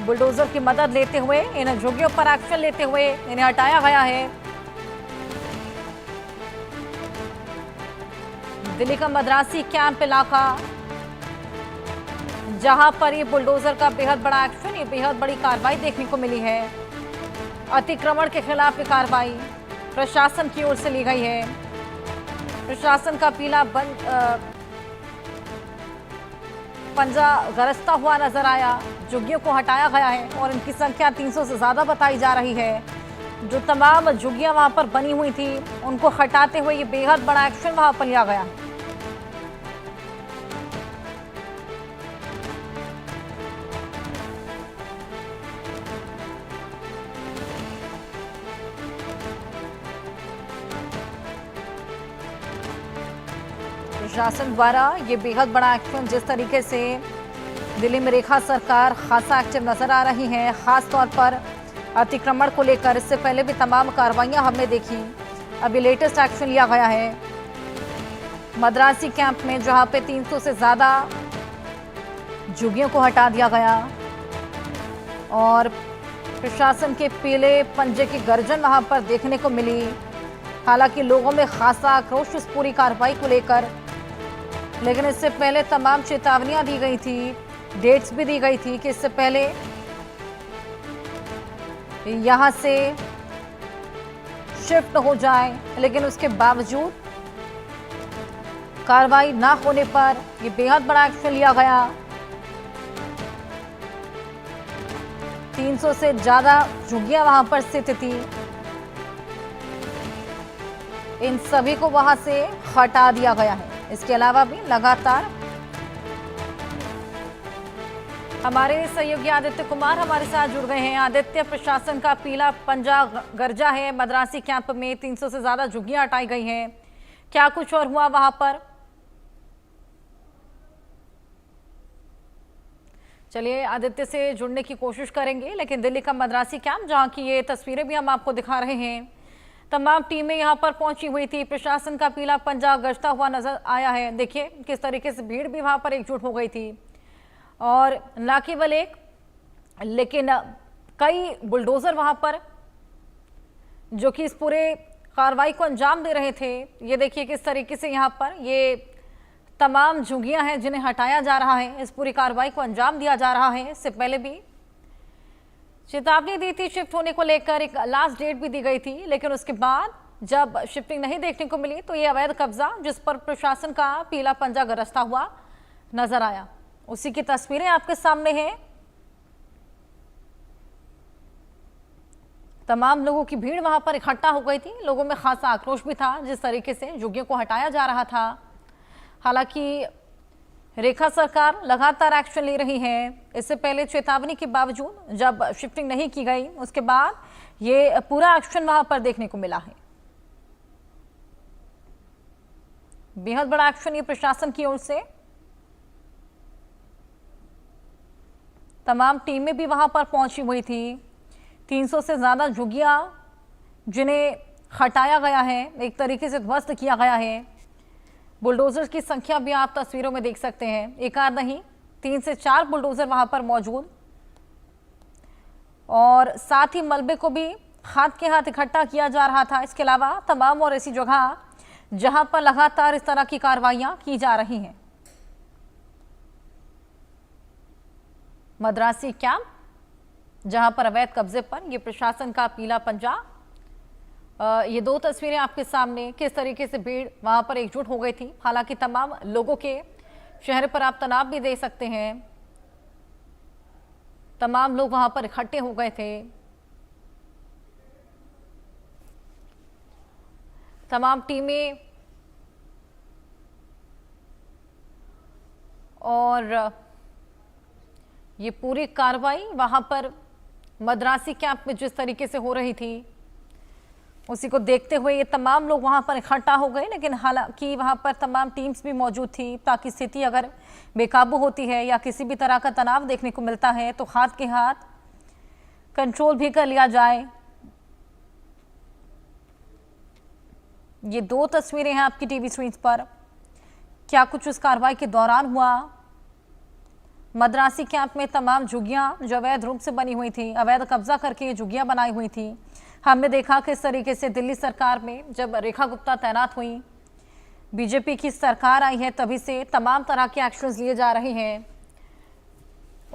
Bulldozer की मदद लेते हुए इन झुग्गियों पर एक्शन लेते हुए इन्हें हटाया गया है। दिल्ली का मद्रासी कैंप इलाका, जहां पर ये बुलडोजर का बेहद बड़ा एक्शन, ये बेहद बड़ी कार्रवाई देखने को मिली है। अतिक्रमण के खिलाफ ये कार्रवाई प्रशासन की ओर से ली गई है। प्रशासन का पीला पंजा गरजता हुआ नजर आया। झुग्गियों को हटाया गया है और इनकी संख्या 300 से ज्यादा बताई जा रही है। जो तमाम झुग्गियां वहां पर बनी हुई थी उनको हटाते हुए ये बेहद बड़ा एक्शन वहां पर लिया गया। प्रशासन द्वारा ये बेहद बड़ा एक्शन, जिस तरीके से दिल्ली में रेखा सरकार खासा एक्टिव नजर आ रही है, खास तौर पर अतिक्रमण को लेकर। इससे पहले भी तमाम कार्रवाइयां हमने देखी, अभी लेटेस्ट एक्शन लिया गया है मद्रासी कैंप में, जहां पे 300 से ज्यादा झुग्गियों को हटा दिया गया और प्रशासन के पीले पंजे की गर्जन वहां पर देखने को मिली। हालांकि लोगों में खासा आक्रोश इस पूरी कार्रवाई को लेकर, लेकिन इससे पहले तमाम चेतावनियां दी गई थी, डेट्स भी दी गई थी कि इससे पहले यहां से शिफ्ट हो जाए, लेकिन उसके बावजूद कार्रवाई ना होने पर यह बेहद बड़ा एक्शन लिया गया। 300 से ज्यादा झुग्गियां वहां पर स्थित थी, इन सभी को वहां से हटा दिया गया है। इसके अलावा भी लगातार हमारे सहयोगी आदित्य कुमार हमारे साथ जुड़ गए हैं। आदित्य, प्रशासन का पीला पंजा गरजा है, मद्रासी कैंप में 300 से ज्यादा झुग्गियां हटाई गई हैं, क्या कुछ और हुआ वहां पर? चलिए आदित्य से जुड़ने की कोशिश करेंगे, लेकिन दिल्ली का मद्रासी कैंप, जहां की ये तस्वीरें भी हम आपको दिखा रहे हैं, तमाम टीमें यहां पर पहुंची हुई थी, प्रशासन का पीला पंजा गरजता हुआ नजर आया है। देखिए किस तरीके से भीड़ भी वहां पर एकजुट हो गई थी, और न केवल एक, लेकिन कई बुलडोजर वहां पर जो कि इस पूरे कार्रवाई को अंजाम दे रहे थे। ये देखिए किस तरीके से यहां पर ये तमाम झुग्गियां हैं जिन्हें हटाया जा रहा है, इस पूरी कार्रवाई को अंजाम दिया जा रहा है। इससे पहले भी चेतावनी दी थी शिफ्ट होने को लेकर, एक लास्ट डेट भी दी गई थी, लेकिन उसके बाद जब शिफ्टिंग नहीं देखने को मिली तो ये अवैध कब्जा, जिस पर प्रशासन का पीला पंजा गरजता हुआ नजर आया, उसी की तस्वीरें आपके सामने हैं। तमाम लोगों की भीड़ वहां पर इकट्ठा हो गई थी, लोगों में खासा आक्रोश भी था जिस तरीके से झुग्गियों को हटाया जा रहा था। हालांकि रेखा सरकार लगातार एक्शन ले रही है। इससे पहले चेतावनी के बावजूद जब शिफ्टिंग नहीं की गई, उसके बाद ये पूरा एक्शन वहां पर देखने को मिला है। बेहद बड़ा एक्शन ये प्रशासन की ओर से, तमाम टीमें भी वहां पर पहुंची हुई थी। 300 से ज्यादा झुग्गियां जिन्हें हटाया गया है, एक तरीके से ध्वस्त किया गया है। बुलडोजर की संख्या भी आप तस्वीरों में देख सकते हैं, एक आध नहीं 3 से 4 बुलडोजर वहां पर मौजूद, और साथ ही मलबे को भी हाथ के हाथ इकट्ठा किया जा रहा था। इसके अलावा तमाम और ऐसी जगह जहां पर लगातार इस तरह की कार्रवाइयां की जा रही हैं। मद्रासी कैंप, जहां पर अवैध कब्जे पर यह प्रशासन का पीला पंजा, ये दो तस्वीरें आपके सामने, किस तरीके से भीड़ वहां पर एकजुट हो गई थी। हालांकि तमाम लोगों के चेहरे पर आप तनाव भी दे सकते हैं, तमाम लोग वहां पर इकट्ठे हो गए थे। तमाम टीमें और ये पूरी कार्रवाई वहां पर मद्रासी कैंप में जिस तरीके से हो रही थी, उसी को देखते हुए ये तमाम लोग वहां पर इकट्ठा हो गए। लेकिन हालांकि वहां पर तमाम टीम्स भी मौजूद थी, ताकि स्थिति अगर बेकाबू होती है या किसी भी तरह का तनाव देखने को मिलता है तो हाथ के हाथ कंट्रोल भी कर लिया जाए। ये दो तस्वीरें हैं आपकी टीवी स्क्रीन पर, क्या कुछ उस कार्रवाई के दौरान हुआ मद्रासी कैंप में तमाम झुग्गियां जो अवैध रूप से बनी हुई थी, अवैध कब्जा करके झुग्गियां बनाई हुई थी। हमने देखा किस तरीके से दिल्ली सरकार में जब रेखा गुप्ता तैनात हुई, बीजेपी की सरकार आई है, तभी से तमाम तरह के एक्शंस लिए जा रहे हैं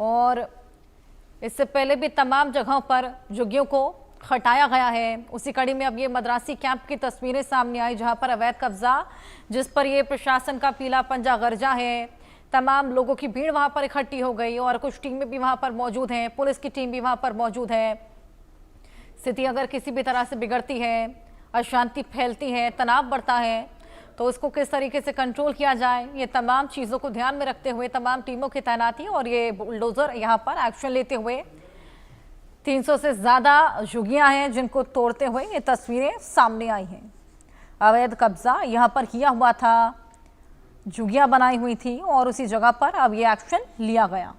और इससे पहले भी तमाम जगहों पर झुग्गियों को हटाया गया है। उसी कड़ी में अब ये मद्रासी कैंप की तस्वीरें सामने आई जहां पर अवैध कब्जा, जिस पर ये प्रशासन का पीला पंजा गरजा है। तमाम लोगों की भीड़ वहां पर इकट्ठी हो गई और कुछ टीमें भी वहां पर मौजूद हैं, पुलिस की टीम भी वहां पर मौजूद है। स्थिति अगर किसी भी तरह से बिगड़ती है, अशांति फैलती है, तनाव बढ़ता है, तो उसको किस तरीके से कंट्रोल किया जाए, ये तमाम चीज़ों को ध्यान में रखते हुए तमाम टीमों की तैनाती और ये बुलडोजर यहाँ पर एक्शन लेते हुए 300 से ज़्यादा झुग्गियाँ हैं जिनको तोड़ते हुए ये तस्वीरें सामने आई हैं। अवैध कब्जा यहाँ पर किया हुआ था, झुग्गियाँ बनाई हुई थी और उसी जगह पर अब ये एक्शन लिया गया।